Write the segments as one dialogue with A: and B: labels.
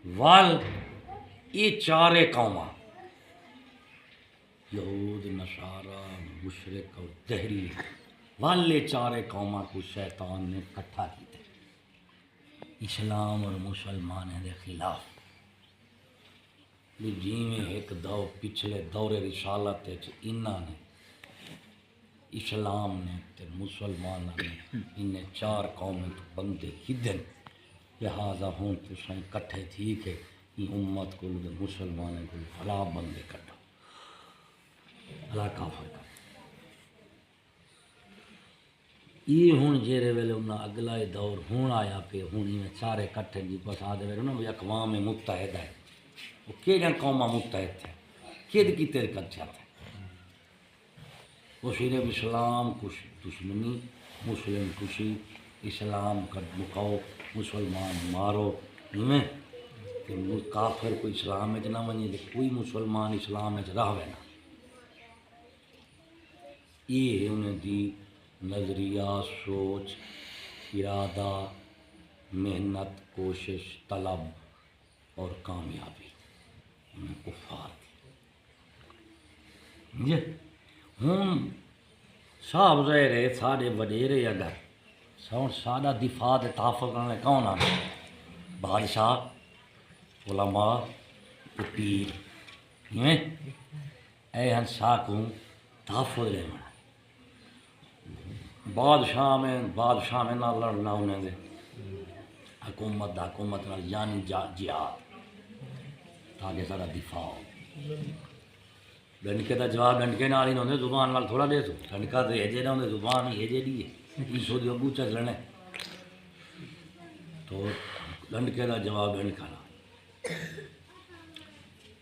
A: وال یہ چارے قوماں یہود نصارہ مشرق اور دہری والے چارے قوماں کو شیطان نے کٹھا کیتے اسلام اور مسلمانوں کے خلاف جی میں ایک دو پچھلے دور رسالت انہاں نے اسلام نے تے مسلمانوں نے انہیں چار قومیں تو بندے کھدن لہذا ہوں تسیں کٹھے تھی کہ یہ امت کو مسلمانوں کو خراب بندے کٹھو اللہ کافر کر یہ ہوں جیرے ویلے انہاں اگلا دور ہوں آیا پہ ہوں میں سارے کٹھے جی بس آدھے ویلے نا بھی اقوام متحدہ ہے وہ کیڑے قوماں متحد تھے کد کی تیرے کچھا تھے وہ صرف اسلام کچھ دشمنی مسلم کشی اسلام کا مکاؤ مسلمان مارو میں کہ کافر کوئی اسلام نہ ونجے کوئی مسلمان اسلام رہے نہ یہ انہیں دی نظریہ سوچ ارادہ محنت کوشش طلب اور کامیابی انہیں کفار دی ہوں صاحب ظاہر ہے سارے وڈیرے اگر سارا دفاع تحفظ کرنے کون آنا بادشاہ علماء پیر اے ہن ساکوں تحفظ لینا بادشاہ میں نہ لڑنا انہیں دے حکومت نہ یعنی جہاد تاکہ سارا دفاع ہو ڈنکے کا جواب ڈنکے نال ہی ہوندے زبان نال تھوڑا دے تو ڈنکا تو ہجے نہ ہوندے زبان ہی ہجے دی ہے سو دی ابو چل رہنے تو ڈنکے کا جواب ڈنکا نال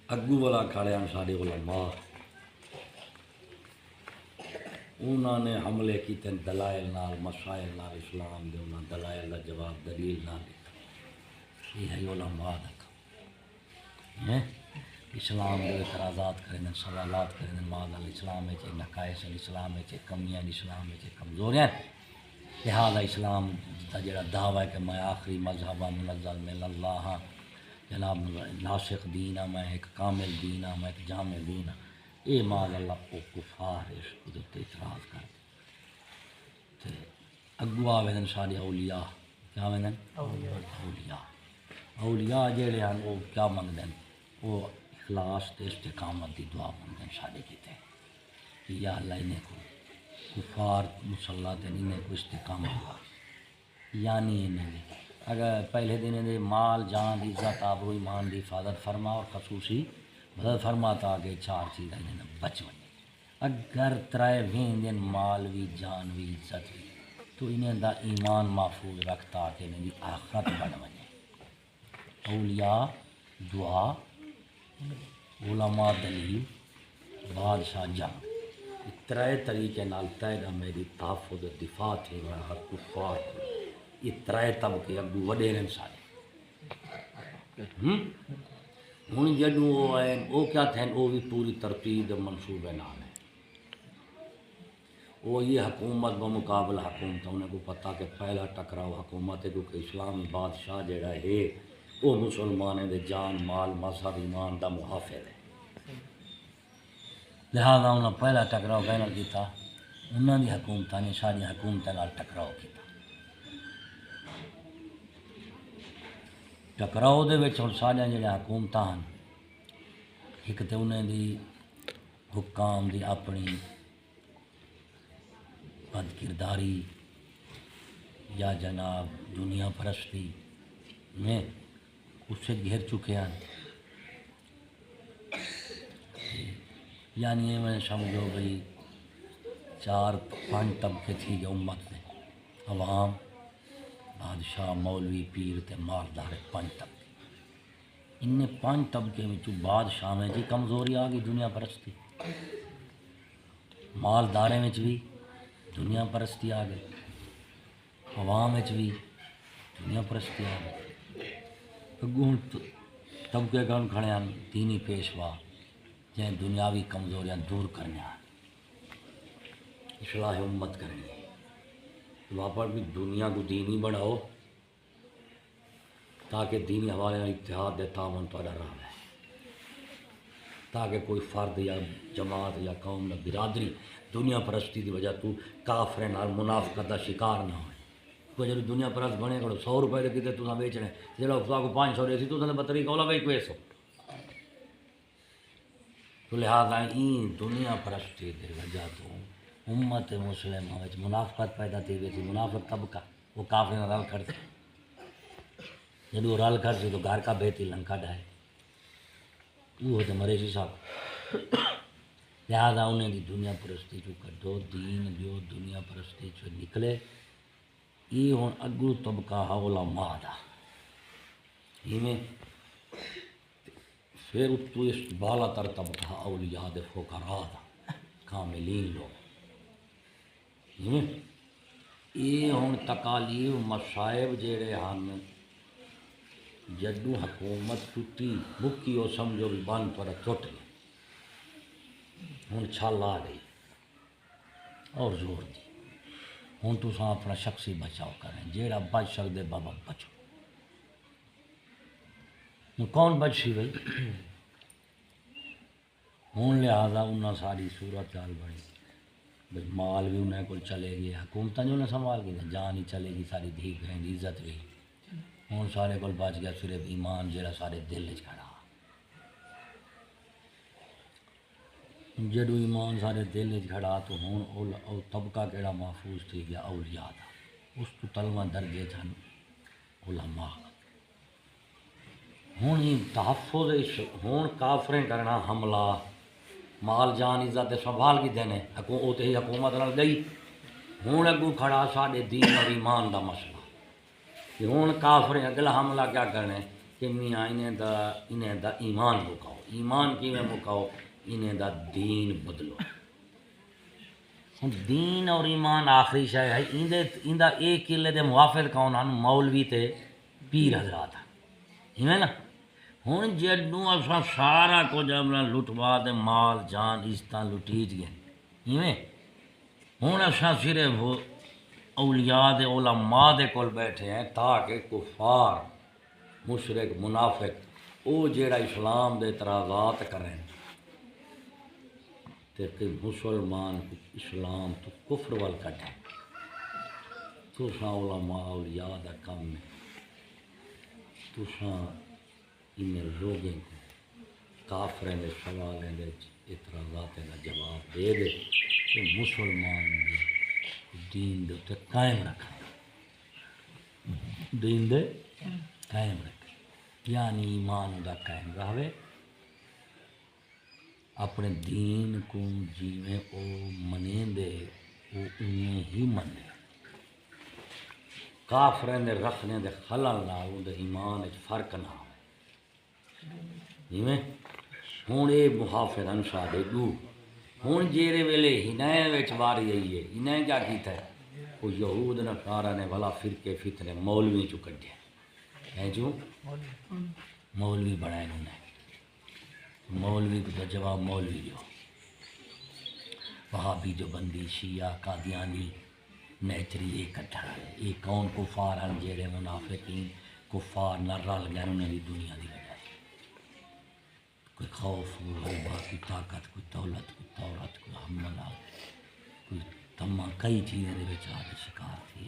A: اگو والا کھڑے ہیں سارے علماء انہوں نے حملے کیتے دلائل نال مسائل نال اسلام دے انہوں دلائل دا جواب دلیل نال دیتا یہ ہے علماء دا کام اسلام دے اعتراضات کریں سوالات کریں معاذ الاسلام ہے نقائص الاسلام ہے کمیاں اسلام ہے کمزوریاں لہذا اسلام دا جڑا دعویٰ ہے کہ میں آخری مذہب منزل من اللہ ہاں جناب ناسخ دین ہاں میں ایک کامل دین ہاں میں ایک جامع دین ہاں یہ معاذ اللہ کو کفار ہے اس کو اعتراض کر تے اگو آویدن سارے اولیاء کیا آویدن اولیاء جڑے ہیں وہ کیا منگتے ہیں وہ اخلاص تے استقامت دی دعا منگتے ہیں سارے کیتے کہ یا اللہ انہیں کو کفار مسلط ہیں انہیں کو استقامت ہوا یعنی انہیں اگر پہلے دن دے مال جان عزت آبرو ایمان دی حفاظت فرما اور خصوصی مدد فرما تاکہ چار چیزیں انہیں بچ ونجے اگر ترائے وین دن مال بھی جان بھی عزت بھی تو انہیں دا ایمان محفوظ رکھتا کہ انہیں دی آخرت بڑھ ونجے اولیاء دعا علماء دلیل بادشاہ جنگ ترائے طریقے نال تیرا میری تحفظ دفاع تھی میں ہر کفار یہ ترائے طبقے اگو وڈے رہن سارے ہوں جدوں وہ آئے وہ کیا تھے وہ بھی پوری ترتیب منصوبے نال ہیں وہ یہ حکومت بمقابلہ حکومت انہیں کو پتہ کہ پہلا ٹکراؤ حکومت ہے کیونکہ اسلامی بادشاہ جڑا ہے وہ مسلمانوں دے جان مال مذہب ایمان دا محافظ ہے لہذا انہوں نے پہلا ٹکراؤ کہنا کیتا انہوں دی حکومتوں نے ساری حکومتوں نال ٹکراؤ کیتا ٹکراؤ دے وچ ہن سارے جڑے حکومتاں ہیں ایک تے انہیں دی حکام دی اپنی بد کرداری یا جناب دنیا پرستی میں اس سے گھر چکے ہیں یعنی میں سمجھو بھئی چار پانچ طبقے تھی جو امت میں عوام بادشاہ مولوی پیر تے مالدار پانچ طبقے ان پانچ طبقے میں بادشاہ میں جی کمزوری آ گئی دنیا پرستی مالدارے میں بھی دنیا پرستی آ گئی عوام میں بھی دنیا پرستی آ گئی اگوں طبقے کون کھڑے ہیں دینی پیشوا جن دنیاوی کمزوریاں دور کرنے اصلاح امت کرنی وہاں پر بھی دنیا کو دینی بناؤ تاکہ دینی حوالے میں اتحاد دے تعاون تو رہا ہے، تاکہ کوئی فرد یا جماعت یا قوم یا برادری دنیا پرستی کی وجہ تو کافر نال منافقت کا شکار نہ ہوئے۔ کوئی جب دنیا پرست بنے کرو 100 روپے دے کتے تساں بیچنے جڑا اس کو 500 دے سی تساں بطری کولا بھائی کوئی سو تو لہذا این دنیا پرستی کی وجہ تو امت مسلمہ وچ منافقت پیدا تھی ویسی منافق طبقہ وہ کافر نال رل کرتے جب وہ رل کر سی تو گھر کا بیتی لنکا ڈائے وہ تو مرے سی صاحب لہذا انہیں دی دنیا پرستی چو کڈو دین دیو دنیا پرستی چو نکلے یہ ہوں اگو طبقہ علماء دا میں پھر تو اس بالا تر طبقہ اولیاء دے فقراء دا کاملین لوگ یہ ہوں تکالیف مصائب جڑے ہن جدو حکومت ٹوٹی مکی وہ سمجھو بھی بند پر ٹوٹ گئی ہوں چھل آ گئی اور زور دی ہوں تو اپنا شخصی بچاؤ کریں جیڑا بچ سکتے بابا بچو ہوں کون بچ سی بھائی ہوں لہٰذا انہیں ساری صورت حال بنی بھائی مال بھی انہیں کو چلے گیا حکومت جو انہیں سنبھال گئی جان ہی چلے گی ساری دھی بہن کی عزت بھی ہوں سارے کو بچ گیا صرف ایمان جڑا سارے دل چ کھڑا جدو ایمان سارے دل چ کھڑا تو ہوں طبقہ کہڑا محفوظ تھی گیا اولیاء دا اس تو تلواں درجے چن علماء ہوں ہی تحفظ ہوں کافریں کرنا حملہ مال جان عزت سنبھال کی دینے وہ تو ہی حکومت نال گئی ہوں اگو کھڑا سارے دین اور ایمان دا مسئلہ کہ ہوں کافریں اگلا حملہ کیا کرنے کہ میاں انہیں دا ایمان مکاؤ ایمان کیویں مکاؤ انہیں دا دین بدلو ہوں دین اور ایمان آخری شے ہے ایندہ ایک قلعے دے موافق کون ہیں مولوی تے پیر حضرات ہیں نا ہوں جدوں اصا سارا کچھ اپنا لٹوا دے مال جان عزت لٹیج گئے ہوں اصا صرف اولیاء دے علماء دے کول بیٹھے ہیں تاکہ کفار مشرک منافق او جیڑا اسلام دے اعتراضات کریں تے کہ مسلمان اسلام تو کفر وال کٹیں تساں علماء اولیاء دا کم ہے تساں ان لوگوں کو کافریں دے سوالیں دے اعتراضات کا جواب دے دے کہ مسلمان دے دین دے تے قائم رکھیں دین دے قائم رکھیں یعنی ایمان دا قائم رہے اپنے دین کو جیویں او منیں دے وہ انہیں ہی منے کافریں دے رکھنے دے خلل نال دے ایمان وچ فرق نہ ہو ہوں یہ محافظ انشا دے دو ہوں جیرے ویلے ہنائے وچ واری آئی ہے انہیں کیا کیتا ہے وہ یہود نصارا نے بھلا فرقے فتنے مولوی چو کڈیا ہے جو مولوی بنائے انہیں مولوی کو تو جواب مولوی جو وہابی جو بندی شیعہ قادیانی نیچری یہ کٹھا ہے یہ کون کفار ہیں جیڑے منافقین کفار نہ رل گئے انہیں دی دنیا دی وجہ کوئی خوف کوئی غلبہ کوئی طاقت کوئی دولت کوئی طورت کوئی حملہ کوئی تمہ کئی چیزیں دے بیچارے شکار تھی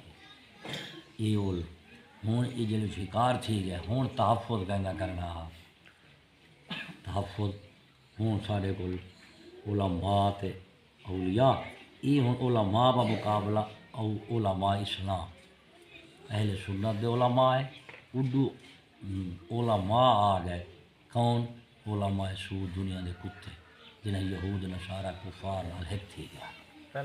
A: یہ ہوں یہ جڑے شکار تھی گئے ہوں تحفظ کہنا کرنا تحفظ ہوں سارے کو علماء تے اولیاء یہ ہوں علماء با مقابلہ علماء اسلام اہل سنت دے علماء ہے اردو علماء آ گئے کون علماء سود دنیا دے کتے جنہیں یہود نصارا کفار نال ہک تھی گیا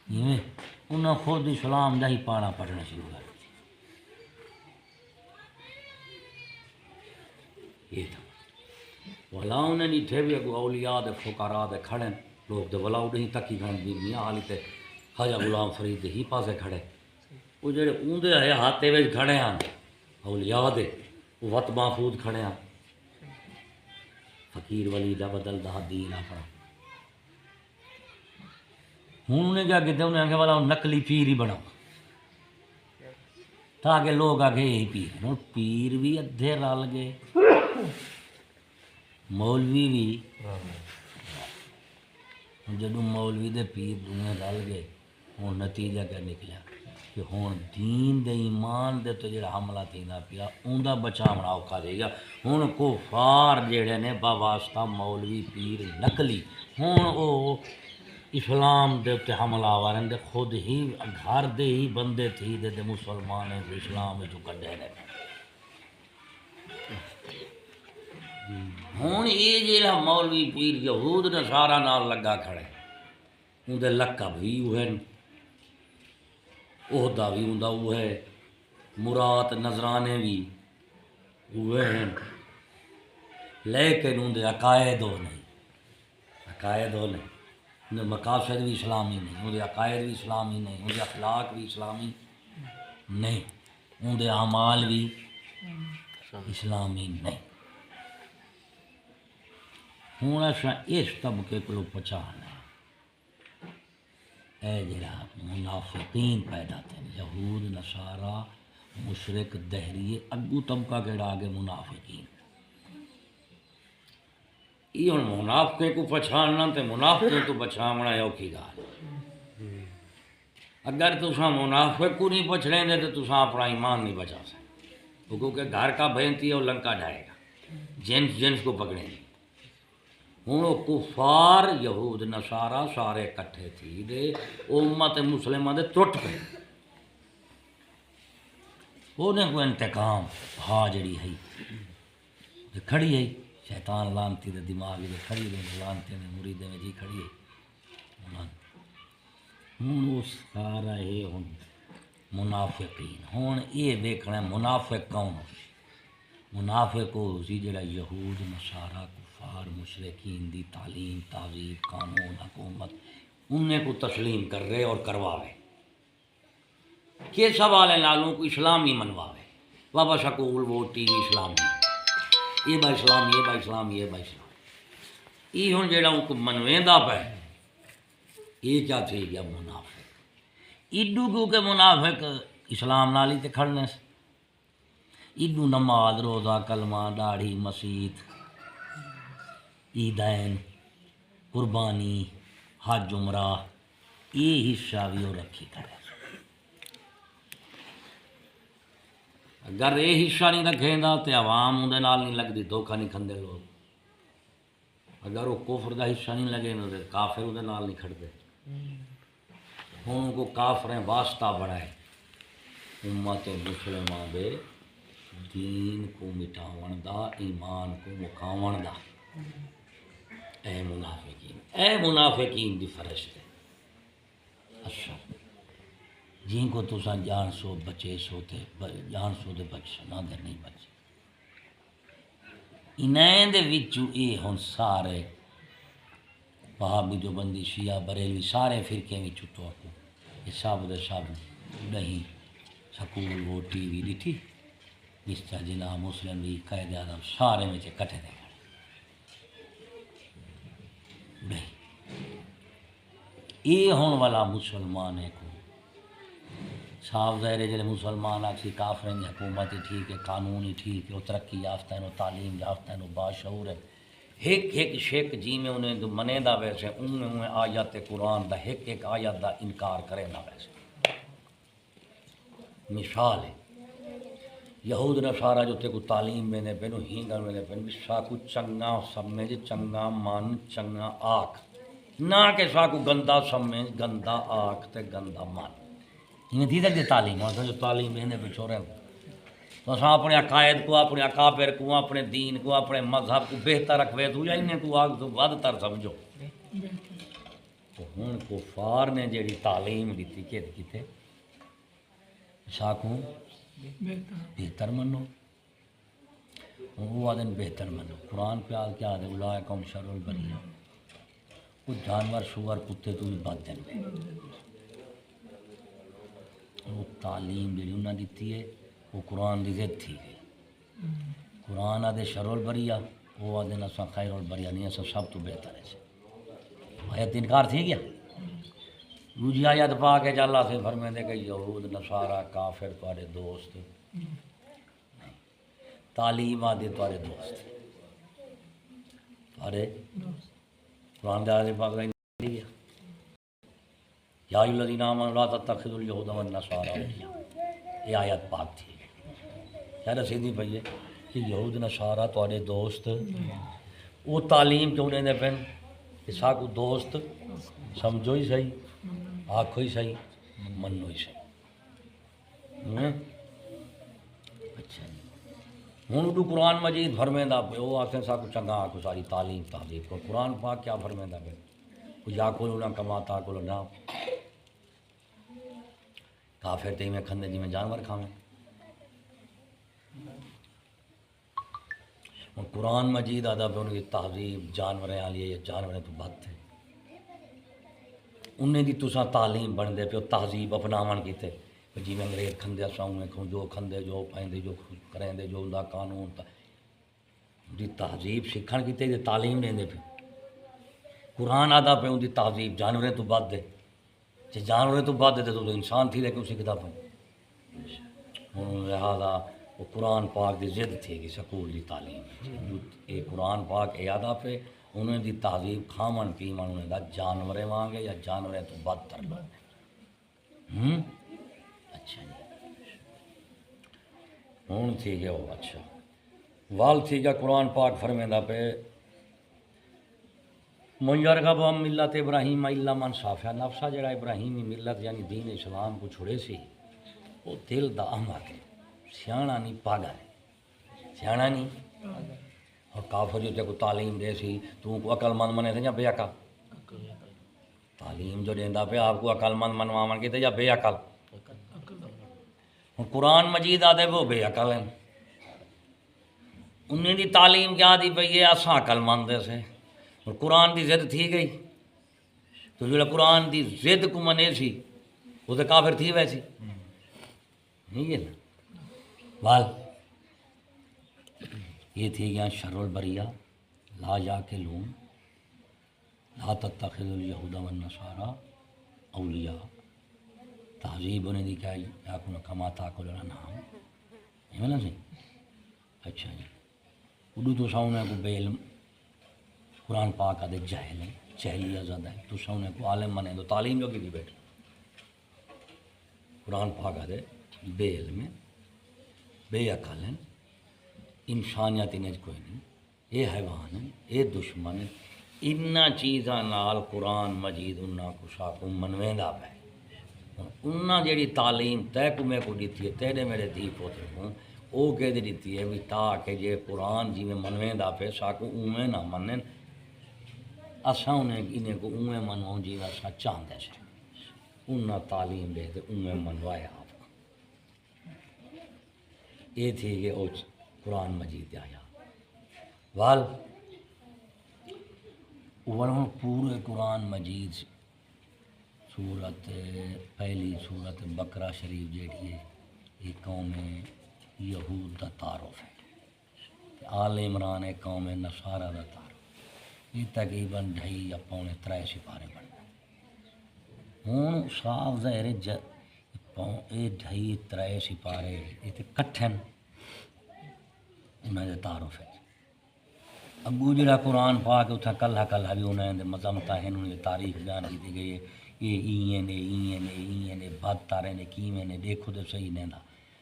A: انہیں خود اسلام دا ہی پانا پڑھنا شروع کر یہ تھا ولا انہیں نہیں تھے بھی اگو اولیاء دے فقراء دے کھڑے لوگ دے ولا اڈیں تکی کھڑے بھی میاں حالی تے خواجہ غلام فرید دے ہی پاسے کھڑے وہ جڑے اوندے ہے ہاتھے وچ کھڑے ہیں اولیاء دے وہ وط محفوظ کھڑے ہیں فقیر ولی دا بدل دا دین اپنا ہوں انہیں کیا کہتے ہیں انہیں آگے والا نقلی پیر ہی بناؤ تاکہ لوگ آگے یہی پیر ہوں پیر بھی ادھے رل گئے مولوی بھی جدوں مولوی دے پیر دونوں رل گئے ہوں نتیجہ کیا نکلیا کہ ہوں دین دے ایمان دے تو جڑا حملہ تھیندا پیا اوندا بچاونا اوکھا رہے گا ہوں کفار جڑے نے باواسطہ مولوی پیر نقلی ہوں او اسلام دے تے حملہ آورن دے خود ہی گھر دے ہی بندے تھی دے مسلمان اسلام وچوں کڈے نے ہوں یہ جڑا مولوی پیر یہود نصارا نال لگا کھڑے اندے لقب بھی وہ عہدہ بھی اوندا وہ ہے مراد نذرانے بھی وہ ہیں لیکن اندے عقائد وہ نہیں عقائد وہ نہیں اندے مقاصد بھی اسلامی نہیں اندے عقائد بھی اسلامی نہیں اندے اخلاق بھی اسلامی نہیں اندے اعمال بھی اسلامی نہیں ہوں اصا اس طبقے کو پہچان اے جڑا منافقین پیدا تھے یہود نصارا مشرک دہریے اگو طبقہ کہڑا آگے منافقین یہ ہوں منافقے کو پچھاننا تو منافقے تو بچاونا اوکھی گال اگر تساں منافق کو نہیں پچھڑیں گے تو تساں اپنا ایمان نہیں بچا سکتے کیونکہ گھر کا بھینتی ہے وہ لنکا ڈھائے گا جنس کو پکڑیں گے ہوں وہ کفار یہود نصارا سارے کٹھے تھی دے امت مسلمہ دے ٹوٹ پے انہیں کوئی انتقام ہا جڑی ہے کھڑی ہے شیطان لانتی دے دماغ دے کھڑی دے لانتے نے مریدے میں جی کھڑی ہے ہوں وہ سارا یہ ہوں منافقین ہوں یہ دیکھنا منافق کون ہو منافق ہو سی جڑا یہود نصارا کفار مشرکین دی تعلیم تہذیب قانون حکومت انہیں کو تسلیم کر رہے اور کرواوے کہ سوال لالوں کو اسلامی منواوے بابا سکول وہ ٹی وی اسلامی یہ با اسلام یہ با اسلام یہ با اسلام یہ ہوں جڑا ان کو منویندہ پہ یہ کیا تھی گیا منافق ایڈو کیونکہ منافق اسلام نال ہی تے کھڑنے سے ایڈو نماز روزہ کلمہ داڑھی مسیت عیدین قربانی حج عمرہ یہ حصہ بھی وہ رکھی کرے اگر یہ حصہ نہیں رکھیں گا تو عوام اندے نال نہیں لگتی دھوکھا نہیں کھندے لوگ اگر وہ کفر دا حصہ نہیں لگے نا تو کافر اندے نال نہیں کھڑتے ہوں کو کافریں واسطہ بڑھائے امت مسلمہ دے دین کو مٹاون دا ایمان کو مکاون دا اے منافقین دی فرشتے اچھا جن کو تساں جان سو بچے سو تے جان سو دے بچ نہ دے نہیں بچے انہیں دے وچوں اے ہن سارے وہابی جو بندی شیعہ بریلوی سارے فرقے وچوں تو یہ سب دے سب نہیں سکول وہ ٹی وی ڈٹھی جس طرح جناب مسلم لیگ قائد اعظم سارے میں کٹھے دے نہیں یہ ہون والا مسلمان ہے کو صاف ظاہر ہے جڑے مسلمان آکسی کافریں دی حکومت ہی ٹھیک ہے قانون ہی ٹھیک ہے وہ ترقی یافتہ ہے تعلیم یافتہ ہے باشعور ہے ایک شیک جی میں انہیں منے دا ویسے انہیں آیات قرآن دا ایک آیت دا انکار کرے نہ ویسے مثال ہے یہود نصارا جو تے کو تعلیم میں نے پہنو ہینگا میں نے پہنو سا کو چنگا سمجھ چنگا من چنگا آکھ نہ کہ سا کو گندہ سمجھ گندہ آکھ تے گندہ من یہ تھی تک تعلیم جو تعلیم میں نے پچھو رہے تو سا اپنے عقائد کو اپنے اکابر کو اپنے دین کو اپنے مذہب کو بہتر رکھوے تو یا انہیں کو آگ تو ود تر سمجھو تو ہون کفار نے جیڑی تعلیم دیتی کہ کتے ساکھوں بہتر منو وہ آدھن بہتر منو قرآن پہ آدھ کیا آدھے اولئکم شر البریہ کچھ جانور سور کتے تو بھی بات دیں وہ تعلیم جڑی انہیں دیتی ہے وہ قرآن دی ضد تھی گئی قرآن آدھے شر البریہ وہ آدھے نسا خیر البریہ نہیں ایسا سب تو بہتر ہے آیت انکار تھی گیا دوجی آیت پاک ہے کہ اللہ سے فرمائے کہ یہود نصارہ کافر تمہارے دوست تعلیم آدھے تمہارے دوست تمہارے قرآن دے پاک نے دیا یا ایھا الذین آمنوا لا تتخذوا اليہود والنصارى اولیاء، یہ آیت پاک تھی کیا رسیدی پئی ہے کہ یہود نصارہ تمہارے دوست وہ تعلیم کیوں دے پین کہ ساکو دوست سمجھو ہی صحیح آکھو ہی صحیح منو ہی صحیح اچھا ہوں اڈو قرآن مجید فرمیندہ پہ وہ آخر ساکو چنگا آکھو ساری تعلیم تہذیب کو قرآن پاک کیا فرمیندہ پہ کچھ آکھو نہ کماتا آکھو نہ کافر تے میں کھندے جی میں جانور کھاویں اور قرآن مجید آدھا پہ ان کی تہذیب جانوریں آ لیے جانوریں تو بد تھے انہیں دی تساں تعلیم بن دے پہ تہذیب اپناون کیتے جی میں انگریز کھندے ساؤں کھوں جو کھندے جو پائندے جو کریں دے جو اندا قانون دی تہذیب سکھن کیتے دی تعلیم دیں دے پہ قرآن آدھا پہ ان دی تہذیب جانوریں تو بد دے جی جانوریں تو بد دے تو انسان تھی رہے کیوں سکھدا پہ ہوں لہذا وہ قرآن پاک دی ضد تھی کہ سکول دی تعلیم یہ قرآن پاک اے آدھا پہ انہیں دی تہذیب کھامن پیمن انہیں دا جانوریں وانگے یا جانوریں تو بد تر لیں اچھا جی ہوں تھی گیا وہ اچھا وال تھی گیا قرآن پاک فرمیندہ پہ منجرغب عن ملت ابراہیم الا من صافیا نفسا جڑا ابراہیمی ملت یعنی دین اسلام کو چھڑے سی وہ دل دا احمق ہے سیاںا نہیں پاگل ہے سیاںا نہیں اور کافر جو تے کو تعلیم دے سی تو کو عقل مند منے تھے یا بے عقل تعلیم جو دیندا پہ آپ کو عقل مند منواون کیتے یا بے عقل قرآن مجید آدھے وہ بے عقل ہیں انہیں دی تعلیم کیا دی پئی ہے اساں عقل مند سے اور قرآن دی ضد تھی گئی تو جو قرآن دی ضد کو منے سی وہ تو کافر تھی ویسی نہیں ہے نا وال یہ تھی گیا شر البریہ لا یاکلون لا تتخذوا اليہود والنصارى اولیاء تہذیب انہیں دی کیا یا کن کما تاکل الانعام ہے نا صحیح اچھا جی اردو تو ساؤں کو بے علم قرآن پاک آدھے جہل ہیں جہلی آزاد ہے تو ساؤں کو عالم منے تو تعلیم جو کی بھی بیٹھ قرآن پاک آدھے بے علم ہیں بے عقل ہیں انسانیت انہیں کوئی نہیں یہ حیوان ہیں یہ دشمن ہیں انہاں چیزاں نال قرآن مجید انہاں کو ساکو منویندہ پہ انہاں جیڑی تعلیم تے کو میں کو دیتی ہے تیرے میرے دی پوتر کو او کہ دیتی ہے بھی تاکہ جے قرآن جی میں منویندہ پہ ساکو اومیں نہ منن اساں انہیں کو اومیں منواؤں جی اساں چاہندے سے انہاں تعلیم دے تے اومیں منوایا آپ یہ تھی کہ او قرآن مجید آیا وال ورنہ پورے قرآن مجید سورت پہلی سورت بقرہ شریف جیڑی ہے یہ قوم یہود دا تعارف ہے آل عمران قوم نصارہ دا تعارف یہ تقریباً 2.5 یا 3 سپارے بن گئے ہوں صاف ظاہر یہ 2.5 3 سپارے یہ تو کٹھن انہیں تعارف ہے اگو جڑا قرآن پاک اتنا کلہ بھی انہیں مذمتاں ہیں انہیں تاریخ بیان کی گئی ہے یہ ایئیں نے بد تارے نے کیویں نے دیکھو تو صحیح نہیں دا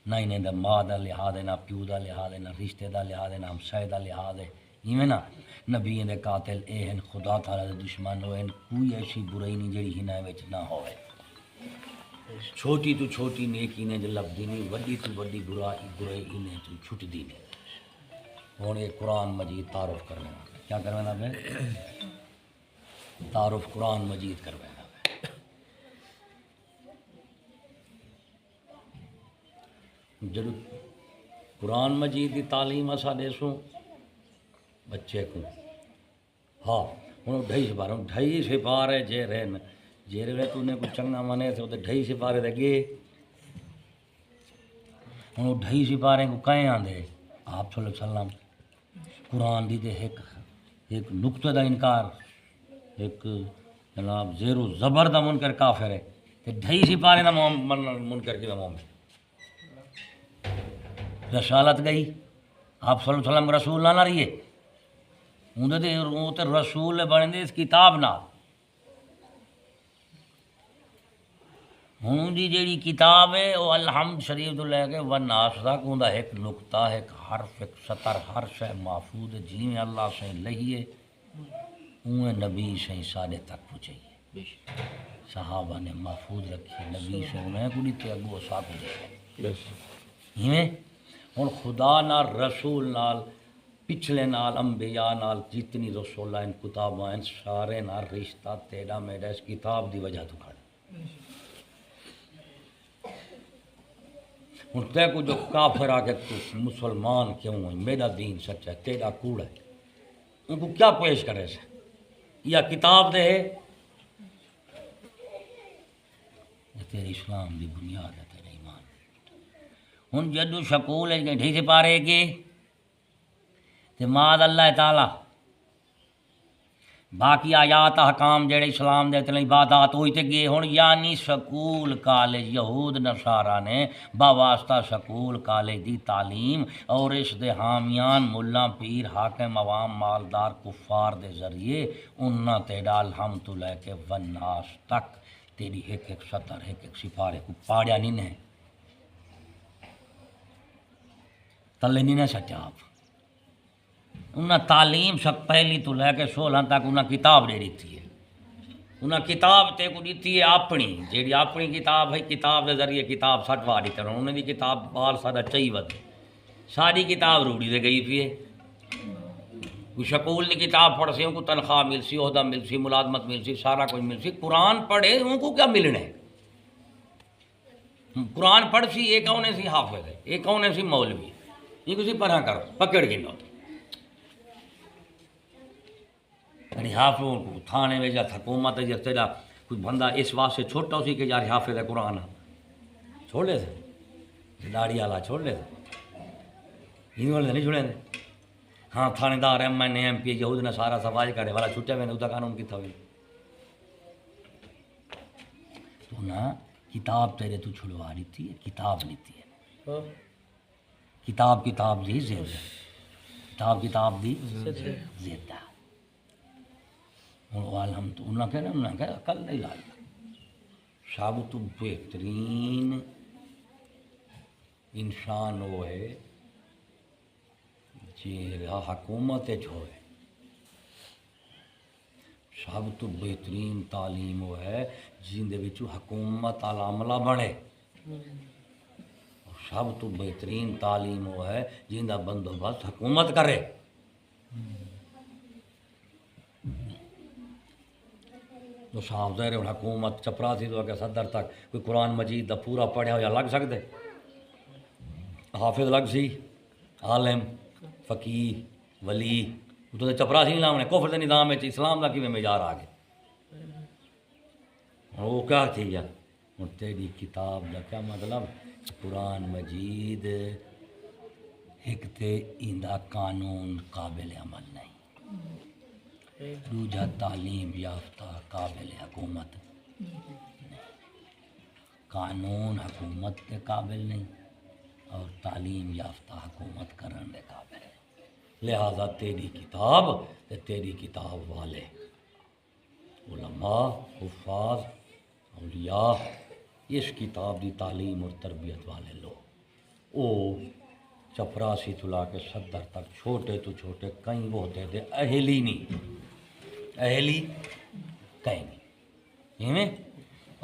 A: نہ انہیں دا ماں دا لحاظ ہے نہ پیو دا لحاظ ہے نہ رشتے دا لحاظ ہے نہ ہمسائے دا لحاظ ہے ایویں نا نبی دے قاتل اے ہیں خدا تعالیٰ دے دشمن ہوئے کوئی ایسی برائی نہیں جڑی ہنہ وچ نہ ہوئے چھوٹی تو چھوٹی نیکی نے جو لبدی نہیں وڈی تو وڈی برائی انہیں تو چھٹ دی نہیں ہوں یہ قرآن مجید تعارف کرنے والا کیا کروانا پہ تعارف قرآن مجید کروانا پہ جب قرآن مجید کی تعلیم اسا دیسوں بچے کو ہاں ہوں 2.5 سپارے 2.5 سپارے جے رہن جے رہے تو انہیں کچھ چنگا منے تھے وہ 2.5 سپارے دے گئے ہوں 2.5 سپارے کو کہیں آندے آپ صلی اللہ علیہ وسلم قرآن دی دے ایک نقطہ دا انکار ایک جناب زیر و زبر دا منکر کافر ہے تے ڈھائی سپارے دا منکر کی مومن. رسالت گئی آپ صلی اللہ علیہ وسلم رسول نہ رہیے اندر رسول بنے اس کتاب نال. ہوں دی جیڑی کتاب ہے وہ الحمد شریف تو لے کے والناس تک اوندا ایک نقطہ ایک حرف ایک سطر ہر شے محفوظ ہے جیویں اللہ سے لہیے اویں نبی سے سارے تک پہنچائیے. صحابہ نے محفوظ رکھی نبی سے انہیں کو دیتے اگو ساتھ دے ہیویں. ہن خدا نال رسول نال پچھلے نال انبیاء نال جتنی رسول ہیں کتاباں ہیں سارے نال رشتہ تیرا میرا اس کتاب دی وجہ تو کھڑا. ہوں تے کو جو کافر آ کے تو مسلمان کیوں ہے میرا دین سچا ہے تیرا کوڑا ہے ان کو کیا پیش کرے سے یا کتاب دے تیرے اسلام دی بنیاد ہے تیرا ایمان. ہوں جدو شکول ہے ڈھی سے پارے گے تو ماد اللہ تعالی باقی آیات حکام جڑے اسلام دے اتنے عبادات ہوئی تے گئے ہوں یعنی سکول کالج یہود نصارہ نے باواسطہ سکول کالج دی تعلیم اور اس دے حامیان ملا پیر حاکم عوام مالدار کفار دے ذریعے انہاں تیرا الحمد لے کے والناس تک تیری ایک ایک سطر ایک ایک سپارے کو پاڑیا نہیں نے تلے نہیں نے سچا آپ انہاں تعلیم سب پہلی تو لے کے 16 تک انہاں کتاب دے دیتی ہے. انہاں کتاب تے کو دیتی ہے اپنی جیڑی اپنی کتاب ہے کتاب دے ذریعے کتاب سٹوا دیتے ہیں انہوں نے کتاب بال سارا چاہی ود ساری کتاب روڑی دے گئی پی ہے. کوئی شکول کی کتاب پڑھ سی ان کو تنخواہ مل سی عہدہ مل سی ملازمت مل سی سارا کچھ مل سی. قرآن پڑھے ان کو کیا ملنا ہے. قرآن پڑھ سی یہ کون سی حافظ ہے یہ کون سی مولوی یہ کسی پڑھا کرو پکڑ گنو یعنی حافظ تھانے میں جا حکومت ہے جس تیرا کوئی بندہ اس واسطے چھوٹا اسی کہ یار حافظ ہے قرآن چھوڑ لے تھے داڑھی والا چھوڑ لے تھے ان والے نہیں چھوڑے تھے. ہاں تھانے دار M N A M P یہود نے سارا سفائی کرے والا چھٹے میں نے اس قانون کتنا ہوئی تو نا کتاب تیرے تو چھڑوا لیتی ہے کتاب لیتی ہے کتاب کتاب دی زیادہ کتاب کتاب دی زیادہ الحمد انہوں نے انہوں نے کہا کل نہیں لائی سب تو بہترین انسان وہ ہے جی حکومت ہوئے سب تو بہترین تعلیم وہ ہے جن دے وچوں حکومت والا عملہ بنے سب تو بہترین تعلیم وہ ہے جن دا بندوبست حکومت کرے. تو صاحب ظاہر حکومت چپراسی تو اگر صدر تک کوئی قرآن مجید دا پورا پڑھیا ہو یا لگ سکتے حافظ لگ سی عالم فقیہ ولی تو چپراسی نہیں لاؤنے کفر دے نظام ہے اسلام کا کیویں معیار آ گئے وہ کیا تھی یا تیری کتاب کا کیا مطلب قرآن مجید ایک تے ایندا قانون قابل عمل نہیں دوجا تعلیم یافتہ قابل حکومت نہیں قانون حکومت کے قابل نہیں اور تعلیم یافتہ حکومت کرنے کے قابل نہیں. لہذا تیری کتاب تے تیری کتاب والے علماء حفاظ اولیاء اس کتاب دی تعلیم اور تربیت والے لوگ او چپراسی تو لا کے صدر تک چھوٹے تو چھوٹے کئی وہ ہوتے تھے اہلی نہیں اہلی کہیں نہیں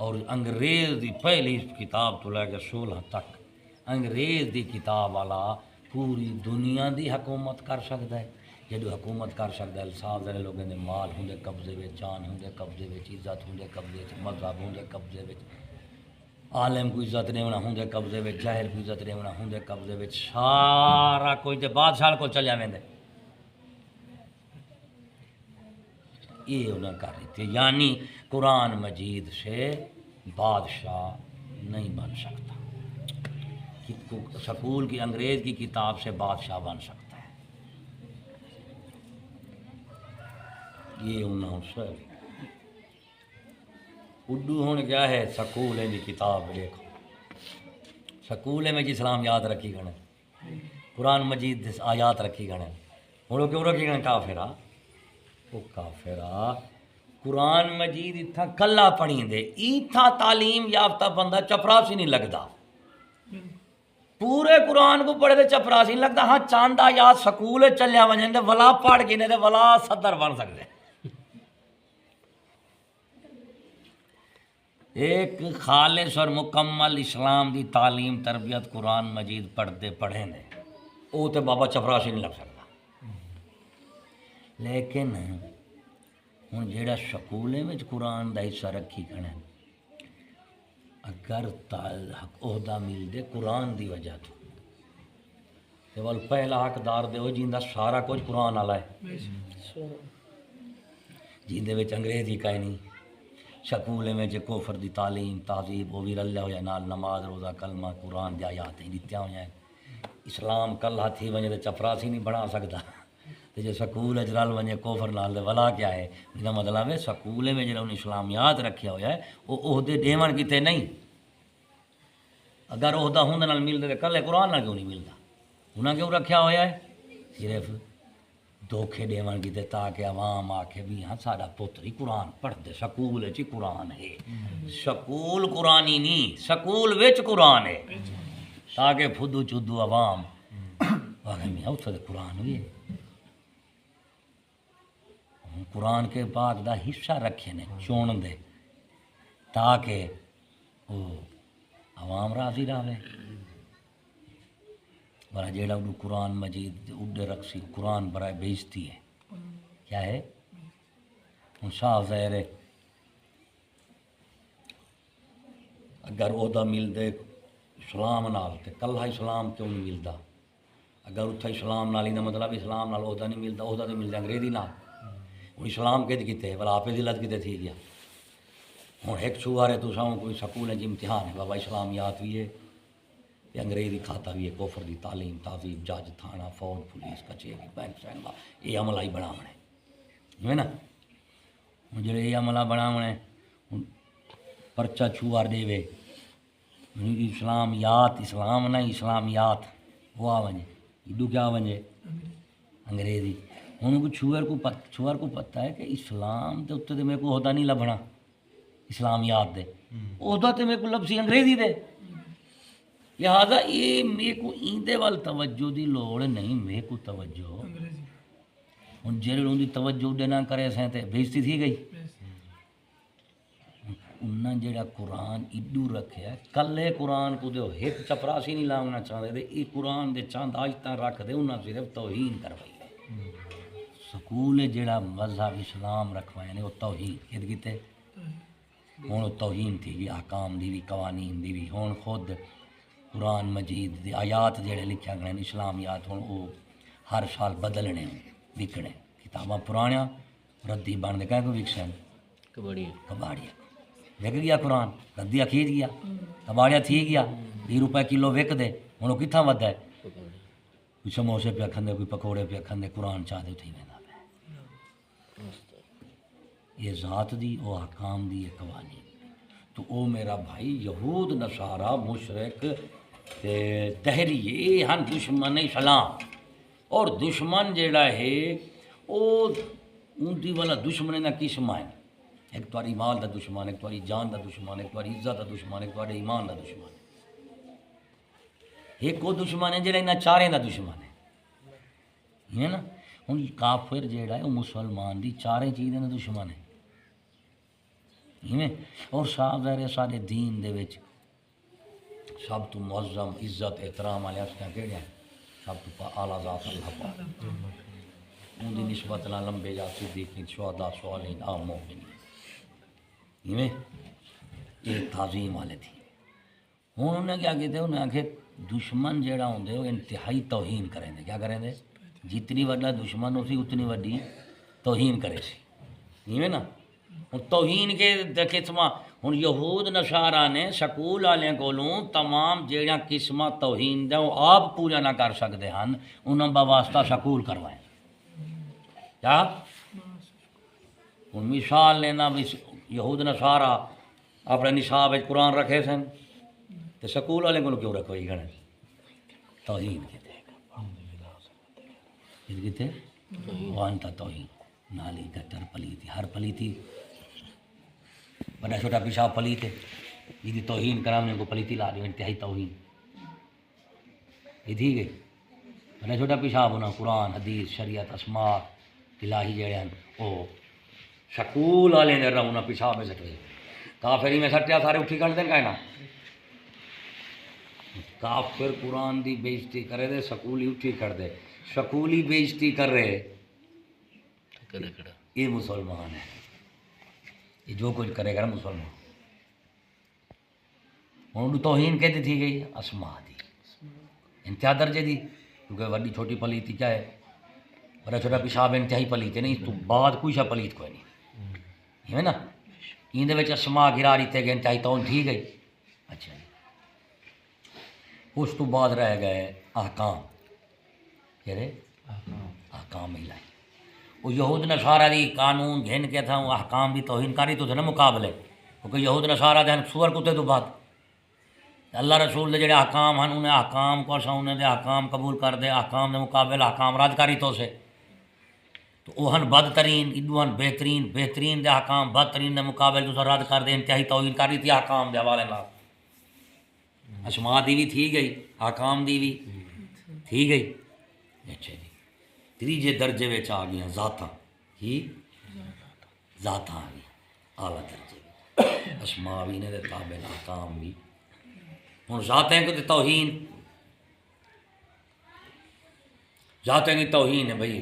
A: اور انگریز دی پہلی کتاب تو لے کے 16 تک انگریز دی کتاب والا پوری دنیا دی حکومت کر سکتا ہے جدو حکومت کر سکتا ہے صاحب ذرے لوگوں نے مال ہوں قبضے میں جان ہوں قبضے میں عزت ہوں قبضے مذہب ہوں قبضے میں عالم کو عزت نہیں ہونا ہوں قبضے میں جاہل کو عزت نہیں ہونا ہوں قبضے میں سارا کوئی تے بادشاہ کو چلیا ویندے یہ انہیں کر رہی تھی. یعنی قرآن مجید سے بادشاہ نہیں بن سکتا سکول کی انگریز کی کتاب سے بادشاہ بن سکتا ہے. یہ انہوں سے اردو ہوں کیا ہے سکول کی کتاب دیکھو سکول میں اسلام یاد رکھی گھنے قرآن مجید آیات رکھی گھنے ہوں کیوں رکھی گھنے کافرہ وہ کافرہ قرآن مجید اتھا کلا پڑھی دے اتھا تعلیم یافتہ بندہ چپراسی نہیں لگتا پورے قرآن کو پڑھے دے چپراسی نہیں لگتا ہاں چاندہ یا سکول چلیا ونجن دے ولا پڑھ کے نے دے ولا صدر بن سکتے ایک خالص اور مکمل اسلام دی تعلیم تربیت قرآن مجید پڑھتے پڑھے نے وہ تو بابا چپراسی نہیں لگ سکتا لیکن ہوں جہاں سکولے میں قرآن دا حصہ رکھی کھڑے اگر عہدہ مل دے قرآن دی وجہ تو ول پہلا حقدار دے ہو جیندہ سارا کچھ قرآن والا ہے جیندے وچ انگریزی کہیں نہیں سکولے میں جو کفر دی تعلیم تہذیب وہ بھی رلیا ہوا نال نماز روزہ کلمہ قرآن دی آیات دتیاں ہوئی ہیں اسلام کلہ تھی ونجے تے چپراسی نہیں بنا سکتا تے جو سکول رل ونجے کفر نال دے ولا کیا ہے اس کا مطلب ہے سکولے میں جڑا انہیں اسلامیات رکھیا ہوا ہے وہ عہدے دیون کتے نہیں اگر عہدہ ہوں نال ملتے تو کلے قرآن نال کیوں نہیں ملتا انہاں کیوں رکھیا ہوا ہے صرف دھوکھے دیون کیتے تاکہ عوام آکھے بھی ہاں سارا پتر ہی قرآن پڑھ دے سکول چ قرآن ہے سکول قرآنی نہیں سکول وچ قرآن ہے تاکہ پھدو چدو عوام آگے میاں اتھے دے قرآن بھی ہے قرآن کے پاک دا حصہ رکھے نے چون دے تاکہ وہ عوام راضی رہے برا جیڑا اڈو قرآن مجید اڈے رقصی قرآن برائے بیچتی ہے کیا ہے ہوں صاف ظاہر ہے اگر عہدہ مل دے اسلام نال تے کلہ اسلام کیوں نہیں ملتا اگر اتھا اسلام نال ہی نہ مطلب اسلام نال عہدہ نہیں ملتا عہدہ تو ملتا انگریزی نال ہوں اسلام کے کتے بلا آپ ذلت کتے تھی گیا ہوں ایک چھوارے تو ساؤں کوئی سکول ہے امتحان ہے بابا اسلامیات بھی ہے انگریزی کھاتا بھی ہے کفر دی تعلیم تہذیب جج تھانہ فوج پولیس کچہری بینک سینما یہ عملہ ہی بناونے ہے نا جڑے یہ عملہ بناونے پرچہ چھوار دے وے اسلامیات اسلام نہ اسلامیات وہ آ ونجے اڈو کیا ونجے انگریزی ہوں کو چھوار کو پتہ ہے کہ اسلام دے اتنے میرے کو عہدہ نہیں لبھنا اسلامیات دے عہدہ تو میرے کو لبسی انگریزی دے لہذا یہ میرے کو ایندے وال توجہ دی لوڑ نہیں میرے کو توجہ ہوں جیڑے ان کی توجہ دے نہ کرے سیں تے بےزتی تھی گئی انہاں جیڑا قرآن ایڈو رکھے کلے قرآن کو دے ایک چپراسی نہیں لاؤنا چاہتے دے یہ قرآن دے چاند آج تک رکھ دے انہاں صرف توہین کروائی ہے سکول جیڑا مذہب اسلام رکھوائے نے وہ توہین کہتے کیتے ہوں توہین تھی بھی احکام دی بھی قوانین دی بھی ہوں خود قرآن مجید دی آیات جڑے لکھے گئے اسلامیات ہوں وہ ہر سال بدلنے وکنے کتاباں پرانیاں ردی بن دے کہیں کو وکسن کباڑیا وک گیا قرآن ردیا کھینچ گیا کباڑیا تھی گیا 20 روپے کلو وک دے ہوں وہ کتنا ود ہے کوئی سموسے پہ کھندے کوئی پکوڑے پہ کھندے قرآن چاہتے اتھی وہدا پہ یہ ذات دی وہ احکام دی یہ قوانین تو او میرا بھائی یہود نصارہ مشرک دہری یہ ہن دشمن اسلام اور دشمن جیڑا ہے وہ ان دی والا دشمن نہ قسم ہے ایک تاری مال دا دشمن ایک تاری جان دا دشمن ایک تاری عزت دا دشمن ایک تاری ایمان دا دشمن ایک وہ دشمن ہے جیڑا انہاں چاریں دا دشمن ہے نا ہن کافر جیڑا ہے وہ مسلمان دی چاریں چیزیں دا دشمن ہے اور صاحب ظاہر سارے دین دے وچ سب تو معظم عزت احترام والے ہستیاں کہڑے ہیں سب تو اعلیٰ ذات اللہ پاک ان دی نسبت نہ لمبے یا صدیقین شہداء صالحین عام مومنین یہ تعظیم والے تھی ہوں انہوں نے کیا کہتے انہیں آخر دشمن جیڑا ہوندے وہ انتہائی توہین کریں دے کیا کریں دے جتنی وڈا دشمن ہو سی اتنی وڈی توہین کرے سی نا ہوں توہین کے قسم ہوں یہود نصارہ نے سکول والے کولوں تمام جہاں قسم توہین دے وہ آپ پورا نہ کر سکتے ہیں انہوں بواسطہ سکول کروائیں کیا ہوں مثال لینا بھی یہود نصارہ اپنے نصاب قرآن رکھے سن تو سکول والے کو کیوں رکھو یہ گھنے توہین کہتے ہیں وانتا توہین نالی گٹر پلیتی ہر پلیتی بڑا چھوٹا پیشاب پلیت ہے یہ توہین کرانے کو پلیتی لا دی انتہائی توہین یہ تھی گئی بڑا چھوٹا پیشاب ہونا قرآن حدیث شریعت اسماء الہی جڑے ہیں وہ سکول والے نے رہنا پیشاب میں سٹ رہے کافری میں سٹیا سارے اٹھی کر دیں کہ نا کافر قرآن دی بےزتی کرے دے سکولی اٹھی کر دے سکولی بےزتی کر رہے یہ مسلمان ہے یہ جو کچھ کرے گا مسلمان ہوں توہین کہتی تھی گئی اسما دی انتہا درجے دی کیونکہ وڈی چھوٹی پلیتی کیا ہے بڑا چھوٹا پیشاب انتہائی پلیت ہے نہیں تو بعد کوئی شا پلیت کوئی نہیں ہے نا یہ اسما گرا رہی تھے کہ انتہائی تو تھی گئی اچھا اس تو بعد رہ گئے احکام کہہ رہے احکام ملائی وہ یہود نصارہ دی قانون گھن کے تھا وہ احکام بھی توہین کاری تو تھے نا مقابلے کیونکہ یہود نصارہ دے سور کتے تو بعد اللہ رسول دے جڑے احکام ہیں انہیں احکام کو سا انہیں دے احکام قبول کر دے احکام دے مقابل احکام رد کاری تو سے تو وہ ہن بدترین ادو ہن بہترین دے احکام بدترین دے مقابل تو رد کر دے انتہائی توہین کاری تھی احکام دے حوالے نال اسما دی بھی تھی گئی احکام دی بھی تھی گئی اچھا جی تیجے درجے میں آ گیا ذاتاں ہی ذاتاں آ گیا اعلیٰ درجے اسما بھی نے تابع احکام بھی ہوں ذاتیں کو توہین ذاتیں کی توہین ہے بھائی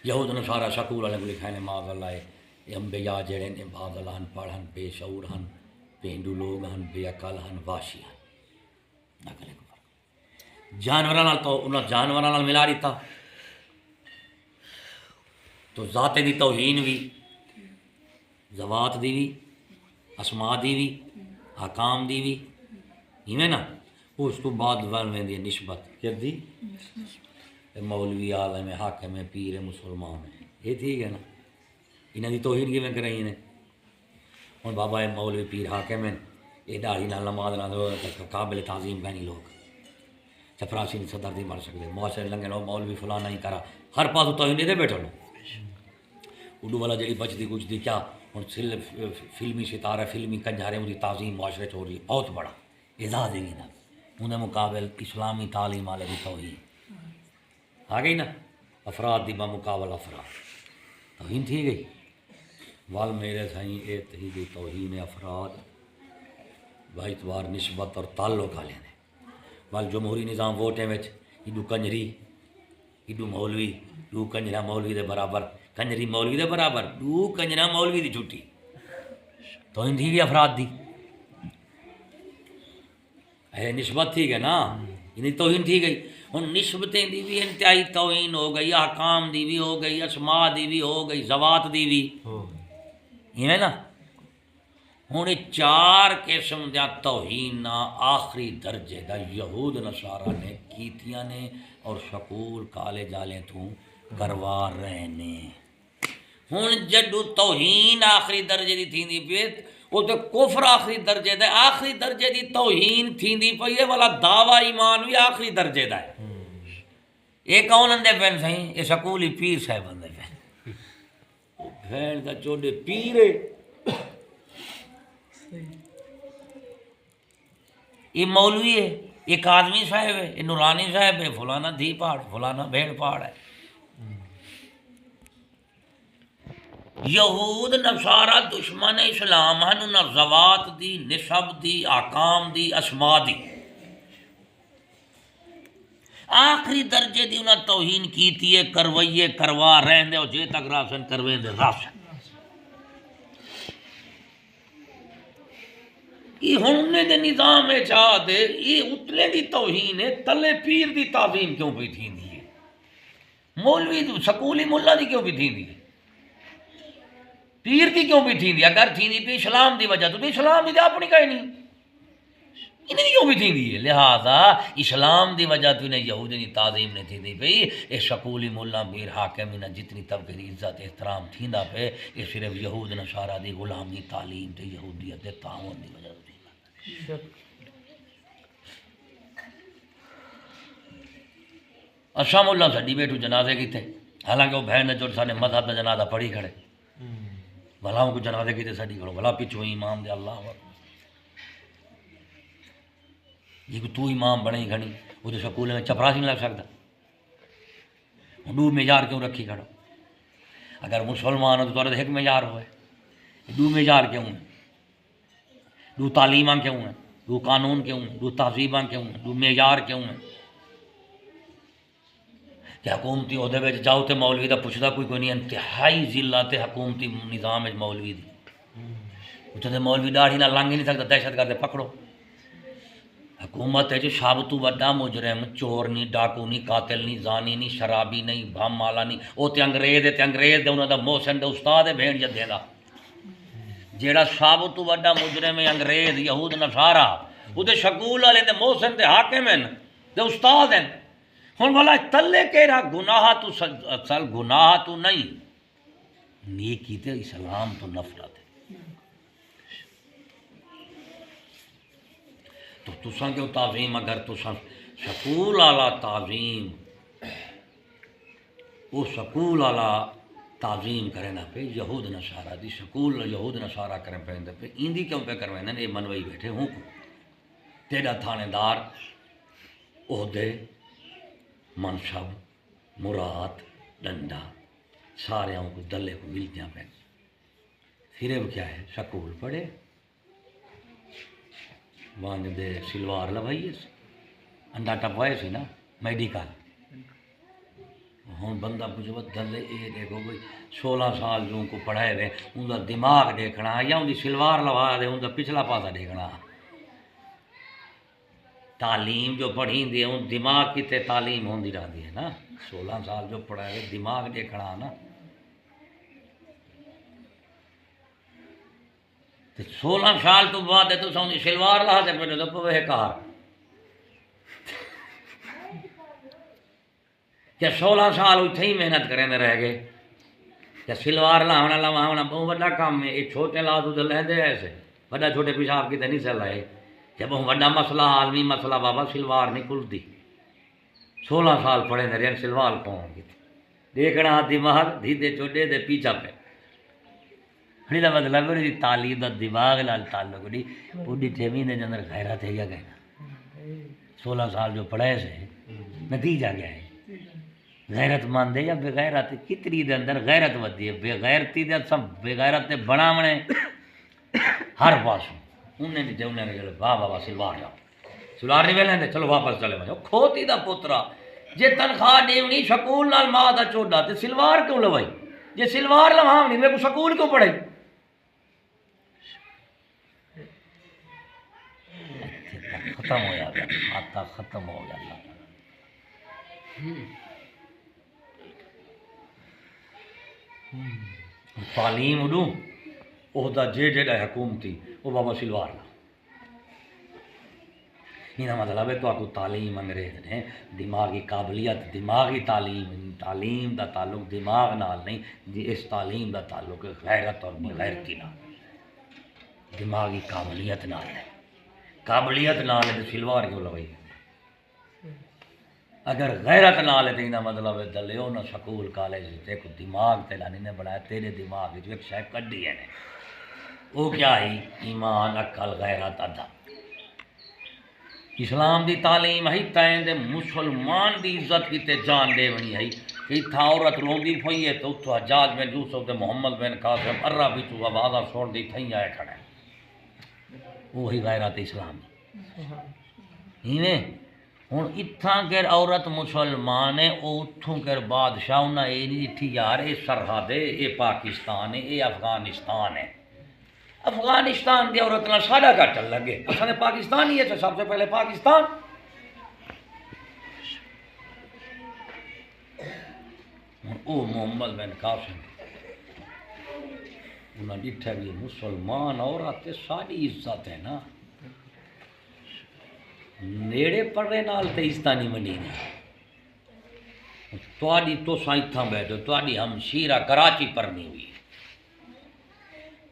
A: یہود نصارہ سکول والے کو لکھا ہے معاذ اللہ یہ انبیاء جڑے نے بعض اللہ ان پڑھ ہن بے شعور ہن پینڈو لوگ ہن بے عقل ہن واشی ہن نقل کو فرق جانوراں تو انہاں جانوراں ملا دیتا تو ذات دی توہین بھی ذوات دی بھی اسماء دی بھی حکام دی بھی ایویں نا اس تو بعد ون ویندی نسبت کر دی مولوی عالم حاکم پیر مسلمان یہ ٹھیک ہے نا انہاں دی توہین کیویں کرائی نے ہوں بابا مولوی پیر حاکم ہیں یہ داڑھی نال نماز نہ قابل تعظیم کہیں لوگ چپراسی نہیں صدر نہیں مر سکتے معاشرے لنگے لو مولوی فلانا نہیں کرا ہر پاس توہین دے بیٹھو لو اردو والا جڑی بچتی کچھ دی کیا ہوں فلمی ستارے فلمی کنجارے ان کی تعظیم معاشرے ہو رہی ہے بہت بڑا اعزاز ہے نا انہیں مقابل اسلامی تعلیم والے بھی توہین آ گئی نا افراد دی بمقابل افراد توہین تھی گئی وال میرے سائیں اے تھی گئی توہین افراد باعتبار نسبت اور تعلق والے نے وال جمہوری نظام ووٹیں میں ایڈو کنجری ایڈو مولوی دو کنجرا مولوی دے برابر کنجری مولوی دے برابر دو کنجرا مولوی دی چھٹی توہین تھی گئی افراد دی اے نسبت تھی گئی نا یعنی توہین تھی گئی ہوں نسبتیں دی بھی انتہائی توہین ہو گئی احکام دی بھی ہو گئی اسماء دی بھی ہو گئی ذوات دی بھی ہے نا ہوں چار قسم دیا توہین آخری درجے دا یہود نصارہ نے کیتیاں نے اور سکول کالج والے تو کروا رہے نے ہوں جدو توہین آخری درجے دی تھی پی وہ تو کفر آخری درجے دا آخری درجے دی توہین تھی پی والا دعوی ایمان بھی آخری درجے دا ہے یہ کون اندے پہن سہیں یہ سکولی پیر صاحب اندے پہن بھین دا چوڑے پیر یہ مولوی ہے یہ آدمی صاحب ہے یہ نورانی صاحب ہے فلانا دھی پہاڑ فلانا بھیڑ پہاڑ ہے یہود نصارہ دشمن اسلام ہیں نہ ذوات دی نسب دی احکام دی اسماء دی آخری درجے دی انہیں توہین کیتی ہے کروئیے کروا رہن دے اور جے تک راسن کرویں دے راسن یہ ہونے دے نظام میں چاہ دے یہ اتلے دی توہین ہے تلے پیر دی تعظیم کیوں بھی تھی دی ہے مولوی سکولی ملا دی کیوں بھی تھی دی پیر دی کیوں بھی تھی دی اگر تھی دی پہ اسلام دی وجہ تو اسلام دی اپنی کہیں نہیں انہیں جو بھی تھی دی لہذا اسلام دی وجہ تو انہیں یہودی دی تعظیم نہیں تھی دی پئی اے شکولی مولا میر حاکم انہیں جتنی طبقے دی عزت احترام تھیندا پہ یہ صرف یہود نصارہ دی غلامی تعلیم تے یہودیت دے تعاون دی وجہ تھی اشام اللہ سڈی بیٹھو جنازے کیتے حالانکہ وہ بہن نے جو سارے مذہب کا جنازہ پڑھی کھڑے بھلاؤں کو جنازے کیتے سڈی کرو بھلا پچھو امام دے اللہ اکبر جی کو تو امام بنے گھنی وہ تو سکول میں چپراسی نہیں لگ سکتا دو معیار کیوں رکھی کھڑو اگر مسلمان ہو تو تھوڑا ایک معیار ہوئے دو معیار کیوں ہیں دو تعلیماں کیوں ہیں دو قانون کیوں ہیں دو تہذیباں کیوں ہیں دو معیار کیوں ہیں کہ حکومتی عہدے میں جاؤ تو مولوی دا پوچھتا کوئی نہیں انتہائی ذلت حکومتی نظام مولوی دی اتنے مولوی داڑھی نہ لنگ ہی نہیں سکتا دہشت گرد پکڑو حکومت ہے جو سب تو بڑا مجرم چور نہیں ڈاکو نہیں قاتل نہیں زانی نہیں شرابی نہیں بم مالا نہیں وہ تو انگریز ہے تے انگریز دے انہوں دا محسن دے استاد ہے بھین جدے دا جیڑا سب تو بڑا مجرم ہے انگریز یہود نصارہ وہ تے سکول والے تے محسن تے حاکم ہیں تے استاد ہیں ہن بھلا تلے کہڑا گناہ تو اصل گناہ تو نہیں نیکی تے اسلام تو نفرت ہے تو تساں کیوں تعظیم اگر تساں سکول والا تعظیم وہ سکول والا تعظیم کرے نہ پہ یہود نصارہ دی سکول یہود نصارہ کریں پہ پہ ایندی کیوں پہ کرویں یہ منوئی بیٹھے ہوں کو تیرا تھانے دار عہدے منصب مراد ڈنڈا سارے کو دلے کو ملتے ہیں پہ پھر اب کیا ہے سکول پڑھے وہاں دے سلوار لوائیے انڈا ٹپوائے سی نا میڈیکل ہوں بندہ پوچھو دلے یہ دیکھو بھائی 16 سال جو کو پڑھائے ہوئے ان کا دماغ دیکھنا یا ان کی سلوار لوا دے ان کا پچھلا پاسا دیکھنا تعلیم جو پڑھی دی ان دماغ کتنے تعلیم ہوندی رہتی ہے نا 16 سال جو پڑھائے ہوئے دماغ دیکھنا نا 16 سال تو بعد تو سونی شلوار لا دے پہلے تو پوے کار کیا 16 سال اتھے ہی محنت کریں رہ گئے کیا سلوار لاؤنا لواؤنا بہت بڑا کام ہے یہ چھوٹے لا تو لہدے ایسے بڑا چھوٹے پیشاب کی نہیں چل رہے جب بہت بڑا مسئلہ عالمی مسئلہ بابا سلوار نہیں کھلتی 16 سال پڑھے رہے سلوار کون کی دیکھنا دماغ دھیدے چھوٹے دے پیچھا پہ ہڑی دا مطلب ہے تعلیم دا دماغ لال تعلق نہیں پوری ٹھیمی دے اندر غیرت ہے یا گئے 16 سال جو پڑھائے سے نتیجہ گیا ہے غیرت مند ہے یا بے غیرت کتنی دے اندر غیرت ودی ہے بے غیرتی دے سب بے غیرت دے بناونے ہر پاسوں انہیں نہیں دے انہیں نہیں واہ بابا سلوار جاؤ سلوار نہیں ویلیں دے چلو واپس چلے بھائی کھوتی دا پترا جے تنخواہ دیونی سکول نال ماں دا چوڑا تے سلوار کیوں لوائی جے سلوار لواونی میرے کو سکول کیوں پڑھائی ختم ہو جاتا کھاتا ختم ہو جاتا تعلیم اڈوں عہدہ جیڑا حکومتی وہ بابا سلوار لا یہ مطلب ہے تو آپ کو تعلیم انگریز نے دماغی قابلیت دماغی تعلیم دا تعلق دماغ نال نہیں اس تعلیم دا تعلق غیرت اور بغیرتی نال دماغی قابلیت نال ہے قابلیت نال ہے سلوار کیوں لوائی اگر غیرت نال ہے تو مطلب ہے دلیو نہ سکول کالج دیکھو دماغ تیرا نہیں نے بنایا تیرے دماغ جو ایک شے کڈی ہے نے وہ کیا ہی ایمان عقل غیرت ادب اسلام دی تعلیم ہے تائیں دے مسلمان دی عزت کیتے جان دے ونی ہے کہ تھا عورت روندی پئی ہے تو اتو حجاج بن یوسف تے محمد بن قاسم ارہ بچو آوازاں سن دی تھئی آئے کھڑے وہی غیرت اسلام ایویں ہوں اتھاں کر عورت مسلمان ہے وہ اتھوں کر بادشاہ انہیں یہ نہیں ڈٹھی یار یہ سرحد ہے یہ پاکستان ہے یہ افغانستان ہے افغانستان دی عورت نہ ساڈا کٹن لگے اصل پاکستان ہی ہے تو سب سے پہلے پاکستان او محمد بن قاسم انہیں ڈٹھا بھی مسلمان عورت ساری عزت ہے نا نیڑے پڑھنے نال تے عزت نہیں منی تواڈی تساں اتھاں بیٹھو تواڈی ہمشیرہ کراچی پڑھنی ہوئی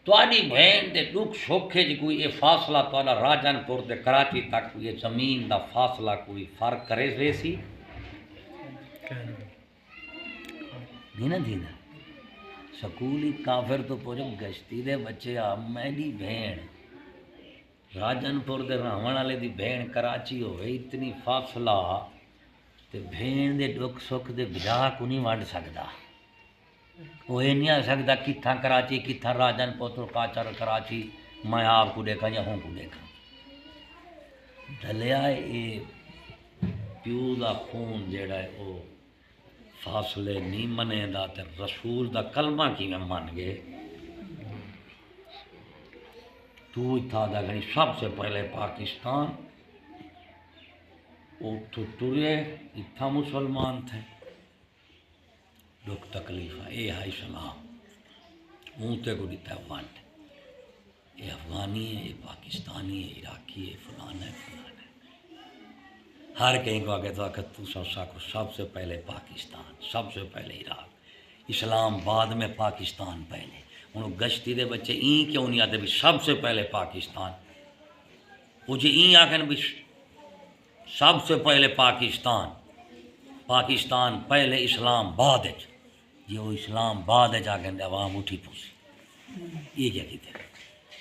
A: تواڈی بہن دے دکھ سوکھے جی کوئی یہ فاصلہ تواڈا راجن پور تے کراچی تک یہ زمین دا فاصلہ کوئی فرق کرے ویسی نہیں نا دینا سکولی کافر تو پوچھو گشتی دے بچے آ میری بہن راجن پور دے رہن والے دی بہن کراچی ہوئے اتنی فاصلہ تے بہن دے دکھ سکھ دے بجا کو نہیں ونڈ سکدا وہ یہ نہیں آ سکتا کتھاں کراچی کتھاں راجن پور کاچر کراچی میں آپ کو دیکھا یا ہوں کو دیکھا ڈھلیا یہ پیو دا خون جیڑا ہے وہ فاصلے نہیں منے دا تے رسول دا کلمہ کیویں من گئے تو اتھا دا گھنی سب سے پہلے پاکستان اتھو ٹرے اتھا مسلمان تھے دکھ تکلیف ہے یہ ہے اسلام اونتے کو دیتا ہے وانٹ یہ افغانی ہے یہ پاکستانی ہے عراقی ہے فلانا ہے فلانا ہے ہر کہیں کو آگے تو آگے تو سب سے پہلے پاکستان سب سے پہلے عراق اسلام بعد میں پاکستان پہلے انہوں گشتی دے بچے این کیوں نہیں آتے بھی سب سے پہلے پاکستان وہ جی این آگے بھی سب سے پہلے پاکستان پاکستان پہلے اسلام بعد جی وہ اسلام بعد جا کے عوام اٹھی پوسی یہ کیا کہتے ہیں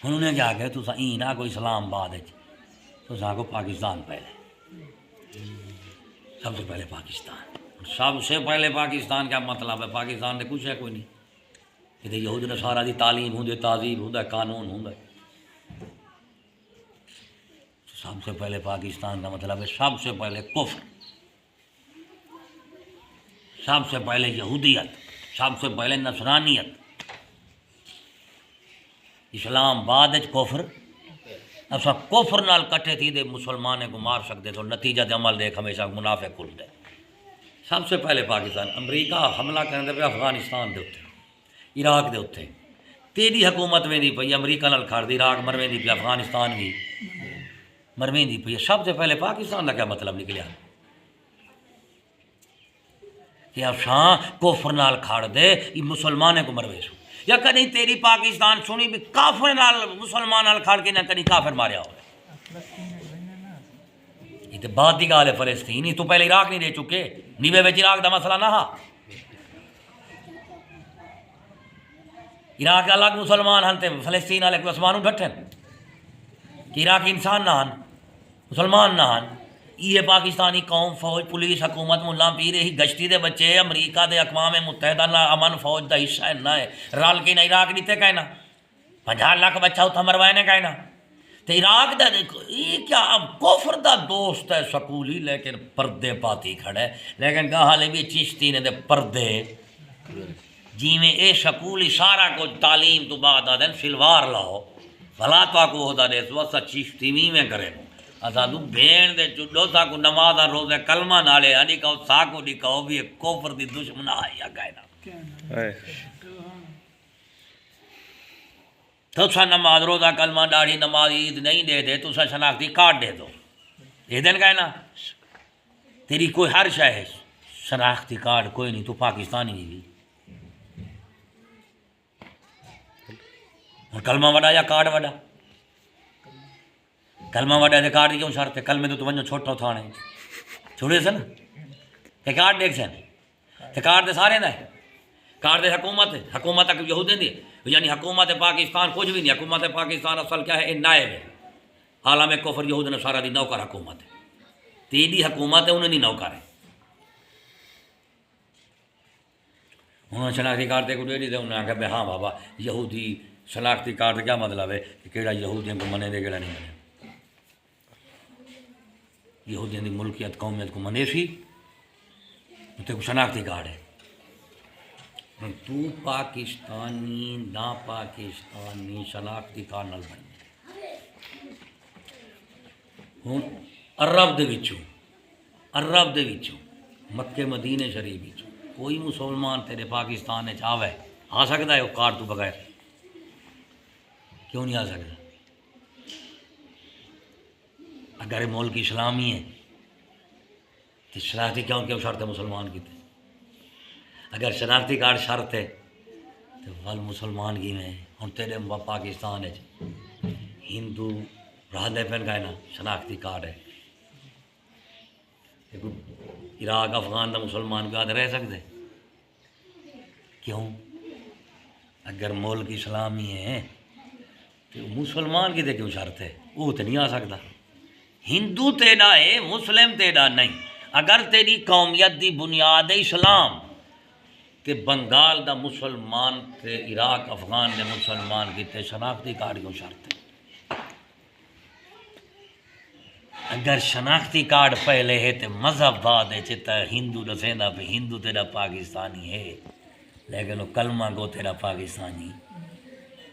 A: انہوں نے کیا کہ تو این نہ کو اسلام بعد تو کو پاکستان پہلے سب سے پہلے پاکستان سب سے پہلے پاکستان کیا مطلب ہے پاکستان نے کچھ ہے کوئی نہیں یہ یہود نصارہ دی تعلیم ہوں تہذیب ہوں قانون ہوں سب سے پہلے پاکستان کا مطلب ہے سب سے پہلے کفر سب سے پہلے یہودیت سب سے پہلے نصرانیت اسلام بعد کفر ایسا کفر نال کٹھے تھی دے مسلمانے کو مار سکتے تو نتیجہ دے عمل دیکھ ہمیشہ منافق کھل دے سب سے پہلے پاکستان امریکہ حملہ کرنے پہ افغانستان دے اتنے عراق دے اتنے تیری حکومت میں دی پئی امریکہ نال کھڑ دی عراق مرویں دی پئی افغانستان بھی مرویں دی پئی سب سے پہلے پاکستان کا کیا مطلب نکلیا کہ افشاں کفر نال کھڑ دے یہ مسلمانے کو مروے سو یا کہیں تیری پاکستان سنی بھی کافر نال مسلمان نال کھڑ کے نہ کہیں کافر ماریا ہوئے یہ تو بات دی گال ہے فلسطین تو پہلے عراق نہیں دے چکے نیوے وچ عراق دا مسئلہ نہ ہا عراق الگ مسلمان ہن تے فلسطین والے کو آسمانوں ڈٹھن کہ عراق انسان نہ ہن مسلمان نہ ہن یہ پاکستانی قوم فوج پولیس حکومت ملا پیر ہی گشتی دے بچے امریکہ دے اقوام متحدہ نہ امن فوج دا حصہ ہے نہ ہے رل کے نہ عراق دیتے کہنا 50 لاکھ بچہ اتھا مروائے نے کہنا تو عراق دا دیکھو یہ کیا اب کفر دا دوست ہے سکولی لیکن پردے پاتی کھڑے لیکن کہا لے بھی چشتی نے دے پردے جی میں اے سکولی سارا کو تعلیم تو بعد آدھیں سلوار لاؤ بھلا تو آکو ہوتا دے تو اسا چشتی میں کرے اسا تو بین دے چڈو سا کو نماز روزے کلمہ نالے ہنی کہو سا کو دی کہو بھی کفر دی دشمن آئی گائنا تو سا نماز روزہ کلمہ داڑھی نماز عید نہیں دے دے تو سا شناختی کارڈ دے دو دے دن گئے نا تیری کوئی ہر شے ہے شناختی کارڈ کوئی نہیں تو پاکستانی نہیں بھی اور کلمہ وڈا یا کارڈ وڈا کلمہ وڈا دے کارڈ کیوں شرط ہے کلمے تو ونجو چھوٹا تھانے چھوڑے سے نا کہ کارڈ دیکھ سے تے کارڈ دے سارے نہ کارڈ دے حکومت تک یہودیں دی یعنی حکومت پاکستان کچھ بھی نہیں حکومت پاکستان اصل کیا ہے یہ نائب ہے عالم کفر یہود نے سارا دی نوکر حکومت ہے تیری حکومت ہے انہیں نہیں نوکر ہے انہوں نے شناختی کارڈ کو دے دی انہوں نے کہا ہاں بابا یہودی شناختی کارڈ کیا مطلب ہے کہ کیڑا یہودیوں کو منے دے کیڑا نہیں منے یہودیوں کی ملکیت قومیت کو منے سی تو شناختی کارڈ ہے تو پاکستانی نہ پاکستانی شناختی کارڈ نال بن ہوں عرب دے وچوں مکے مدینے شریف وچوں کوئی مسلمان تیرے پاکستان میں آوے آ سکتا ہے وہ کارڈ تو بغیر کیوں نہیں آ سکتا اگر ملک اسلامی ہے تو شناختی کیوں شرط ہے مسلمان کی تے؟ اگر شناختی کارڈ شرط ہے تو ول مسلمان کی میں ہوں تیرے پاکستان ہندو رہتے پہن کا نا شناختی کارڈ ہے، عراق افغان دا مسلمان کے ہاتھ رہ سکتے کیوں؟ اگر ملک اسلامی ہے تو مسلمان کی تے کیوں شرط ہے؟ وہ تو نہیں آ سکتا۔ ہندو تیرا ہے، مسلم تیرا نہیں۔ اگر تیری قومیت دی بنیاد ہے اسلام تے بنگال دا مسلمان تے عراق افغان دے مسلمان کی تے شناختی کارڈ کیوں شرط ہے؟ اگر شناختی کارڈ پہلے ہے تو مذہب بعد ہے چتا ہندو رسیندہ پہ ہندو تیرا پاکستانی ہے لیکن وہ کلمہ گو تیرا پاکستانی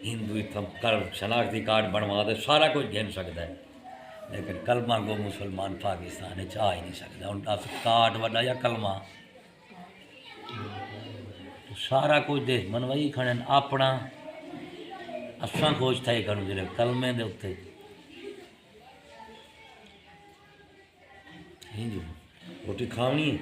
A: ہندو شناختی کارڈ بنوا دے سارا کچھ گھن سکتا ہے لیکن کلمہ گو مسلمان پاکستان چاہ ہی نہیں سکتا۔ ان کا کارڈ وڈا یا کلمہ سارا کچھ دے منوائی کھڑے اپنا اساں کچھ تھا ہی کروں جلے کلمے دے اتنے روٹی کھاونی ہے۔